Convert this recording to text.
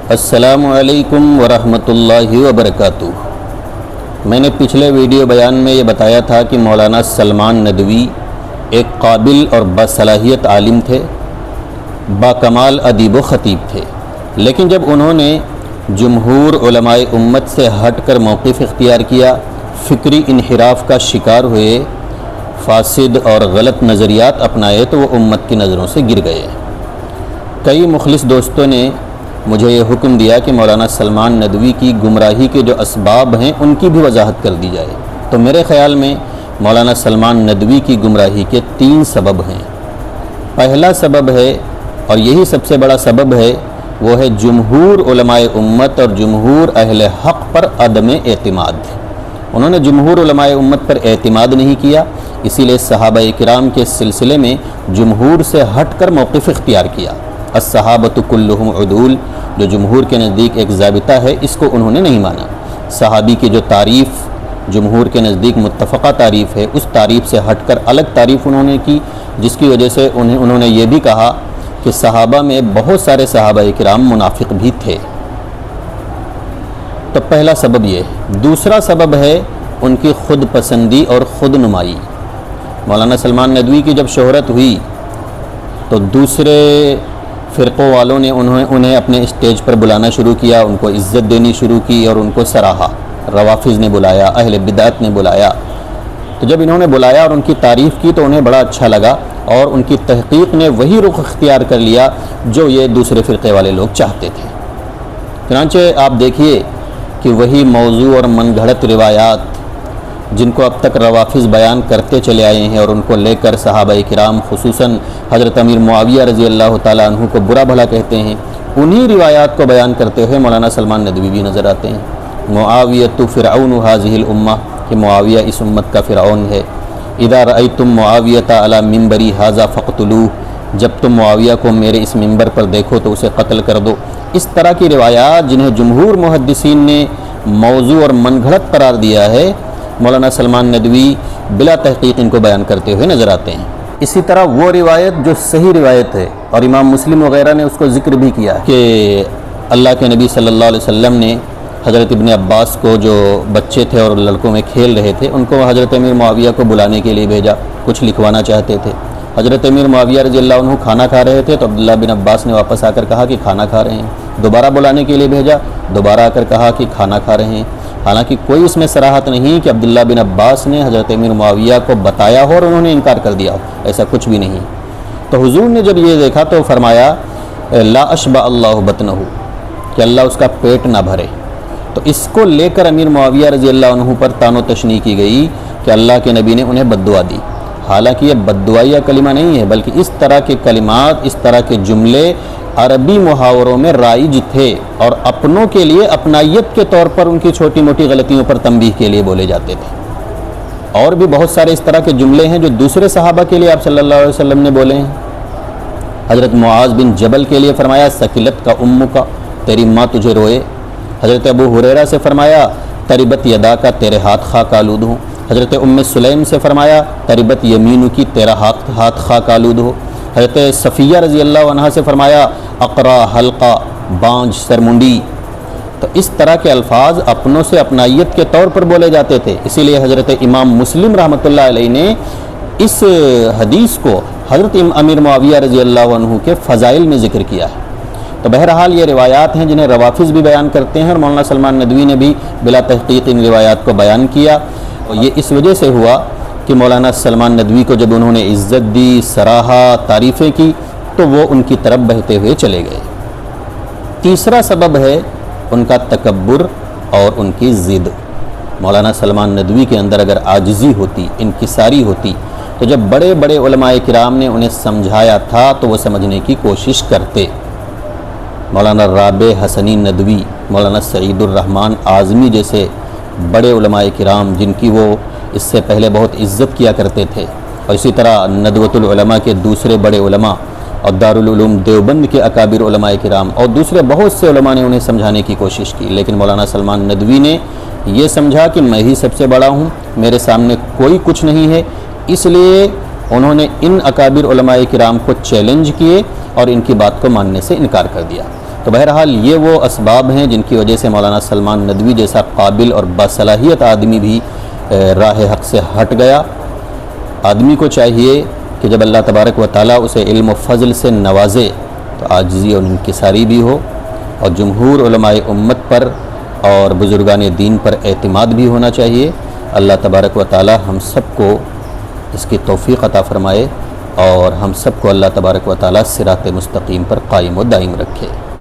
السلام علیکم ورحمۃ اللہ وبرکاتہ۔ میں نے پچھلے ویڈیو بیان میں یہ بتایا تھا کہ مولانا سلمان ندوی ایک قابل اور باصلاحیت عالم تھے، باکمال ادیب و خطیب تھے، لیکن جب انہوں نے جمہور علماء امت سے ہٹ کر موقف اختیار کیا، فکری انحراف کا شکار ہوئے، فاسد اور غلط نظریات اپنائے تو وہ امت کی نظروں سے گر گئے۔ کئی مخلص دوستوں نے مجھے یہ حکم دیا کہ مولانا سلمان ندوی کی گمراہی کے جو اسباب ہیں ان کی بھی وضاحت کر دی جائے، تو میرے خیال میں مولانا سلمان ندوی کی گمراہی کے 3 سبب ہیں۔ پہلا سبب ہے، اور یہی سب سے بڑا سبب ہے، وہ ہے جمہور علماء امت اور جمہور اہل حق پر عدم اعتماد۔ انہوں نے جمہور علماء امت پر اعتماد نہیں کیا، اسی لیے صحابہ کرام کے سلسلے میں جمہور سے ہٹ کر موقف اختیار کیا۔ الصحابۃ کلہم عدول، جو جمہور کے نزدیک ایک ضابطہ ہے، اس کو انہوں نے نہیں مانا۔ صحابی کی جو تعریف جمہور کے نزدیک متفقہ تعریف ہے، اس تعریف سے ہٹ کر الگ تعریف انہوں نے کی، جس کی وجہ سے انہوں نے یہ بھی کہا کہ صحابہ میں بہت سارے صحابہ کرام منافق بھی تھے۔ تو پہلا سبب یہ ہے۔ دوسرا سبب ہے ان کی خود پسندی اور خود نمائی۔ مولانا سلمان ندوی کی جب شہرت ہوئی تو دوسرے فرقوں والوں نے انہیں اپنے اسٹیج پر بلانا شروع کیا، ان کو عزت دینی شروع کی اور ان کو سراہا۔ روافظ نے بلایا، اہل بدعت نے بلایا۔ تو جب انہوں نے بلایا اور ان کی تعریف کی تو انہیں بڑا اچھا لگا، اور ان کی تحقیق نے وہی رخ اختیار کر لیا جو یہ دوسرے فرقے والے لوگ چاہتے تھے۔ چنانچہ آپ دیکھیے کہ وہی موضوع اور من گھڑت روایات جن کو اب تک روافظ بیان کرتے چلے آئے ہیں اور ان کو لے کر صحابہ کرام خصوصاً حضرت امیر معاویہ رضی اللہ تعالیٰ عنہ کو برا بھلا کہتے ہیں، انہی روایات کو بیان کرتے ہوئے مولانا سلمان ندوی بھی نظر آتے ہیں۔ معاویۃ فرعون ھذہ الامہ، کہ معاویہ اس امت کا فرعون ہے۔ اذا رأیتم معاویۃ علی منبری ھذا فاقتلوہ، جب تم معاویہ کو میرے اس منبر پر دیکھو تو اسے قتل کر دو۔ اس طرح کی روایات جنہیں جمہور محدثین نے موضوع اور من گھڑت قرار دیا ہے، مولانا سلمان ندوی بلا تحقیق ان کو بیان کرتے ہوئے نظر آتے ہیں۔ اسی طرح وہ روایت جو صحیح روایت ہے، اور امام مسلم وغیرہ نے اس کو ذکر بھی کیا کہ اللہ کے نبی صلی اللہ علیہ وسلم نے حضرت ابن عباس کو، جو بچے تھے اور لڑکوں میں کھیل رہے تھے، ان کو حضرت امیر معاویہ کو بلانے کے لیے بھیجا، کچھ لکھوانا چاہتے تھے۔ حضرت امیر معاویہ رضی اللہ عنہ کھانا کھا رہے تھے تو عبداللہ بن عباس نے واپس آ کر کہا کہ کھانا کھا رہے ہیں۔ دوبارہ بلانے کے لیے بھیجا، دوبارہ آ کر کہا کہ کھانا کھا رہے ہیں۔ حالانکہ کوئی اس میں صراحت نہیں کہ عبداللہ بن عباس نے حضرت امیر معاویہ کو بتایا ہو اور انہوں نے انکار کر دیا ہو، ایسا کچھ بھی نہیں۔ تو حضور نے جب یہ دیکھا تو فرمایا لا اشبع اللہ بطنہ، کہ اللہ اس کا پیٹ نہ بھرے۔ تو اس کو لے کر امیر معاویہ رضی اللہ عنہ پر تان و تشنیع کی گئی کہ اللہ کے نبی نے انہیں بد دعا دی۔ حالانکہ یہ بد دعائیہ کلمہ نہیں ہے، بلکہ اس طرح کے کلمات، اس طرح کے جملے عربی محاوروں میں رائج تھے، اور اپنوں کے لیے اپنائیت کے طور پر ان کی چھوٹی موٹی غلطیوں پر تنبیہ کے لیے بولے جاتے تھے۔ اور بھی بہت سارے اس طرح کے جملے ہیں جو دوسرے صحابہ کے لیے آپ صلی اللہ علیہ وسلم نے بولے ہیں۔ حضرت معاذ بن جبل کے لیے فرمایا سکلت کا امّ کا، تیری ماں تجھے روئے۔ حضرت ابو ہریرہ سے فرمایا تربت یدا کا، تیرے ہاتھ خاک آلود ہوں۔ حضرت ام سلیم سے فرمایا تربت یمین کی، تیرا ہاتھ خاک آلود ہو۔ حضرت صفیہ رضی اللہ عنہا سے فرمایا اقرا، حلقہ، بانجھ، سرمنڈی۔ تو اس طرح کے الفاظ اپنوں سے اپنائیت کے طور پر بولے جاتے تھے۔ اسی لیے حضرت امام مسلم رحمۃ اللہ علیہ نے اس حدیث کو حضرت امیر معاویہ رضی اللہ عنہ کے فضائل میں ذکر کیا ہے۔ تو بہرحال یہ روایات ہیں جنہیں روافظ بھی بیان کرتے ہیں، اور مولانا سلمان ندوی نے بھی بلا تحقیق ان روایات کو بیان کیا۔ اور یہ اس وجہ سے ہوا کہ مولانا سلمان ندوی کو جب انہوں نے عزت دی، سراہا، تعریفیں کی، تو وہ ان کی طرف بہتے ہوئے چلے گئے۔ تیسرا سبب ہے ان کا تکبر اور ان کی ضد۔ مولانا سلمان ندوی کے اندر اگر عاجزی ہوتی، انکساری ہوتی، تو جب بڑے بڑے علماء کرام نے انہیں سمجھایا تھا تو وہ سمجھنے کی کوشش کرتے۔ مولانا رابع حسنی ندوی، مولانا سعید الرحمن اعظمی جیسے بڑے علماء کرام جن کی وہ اس سے پہلے بہت عزت کیا کرتے تھے، اور اسی طرح ندوۃ العلماء کے دوسرے بڑے علماء اور دارالعلوم دیوبند کے اکابر علماء کرام اور دوسرے بہت سے علماء نے انہیں سمجھانے کی کوشش کی، لیکن مولانا سلمان ندوی نے یہ سمجھا کہ میں ہی سب سے بڑا ہوں، میرے سامنے کوئی کچھ نہیں ہے، اس لیے انہوں نے ان اکابر علماء کرام کو چیلنج کیے اور ان کی بات کو ماننے سے انکار کر دیا۔ تو بہرحال یہ وہ اسباب ہیں جن کی وجہ سے مولانا سلمان ندوی جیسا قابل اور باصلاحیت آدمی بھی راہ حق سے ہٹ گیا۔ آدمی کو چاہیے کہ جب اللہ تبارک و تعالیٰ اسے علم و فضل سے نوازے تو عاجزی اور انکساری بھی ہو، اور جمہور علماء امت پر اور بزرگان دین پر اعتماد بھی ہونا چاہیے۔ اللہ تبارک و تعالیٰ ہم سب کو اس کی توفیق عطا فرمائے اور ہم سب کو اللہ تبارک و تعالیٰ صراط مستقیم پر قائم و دائم رکھے۔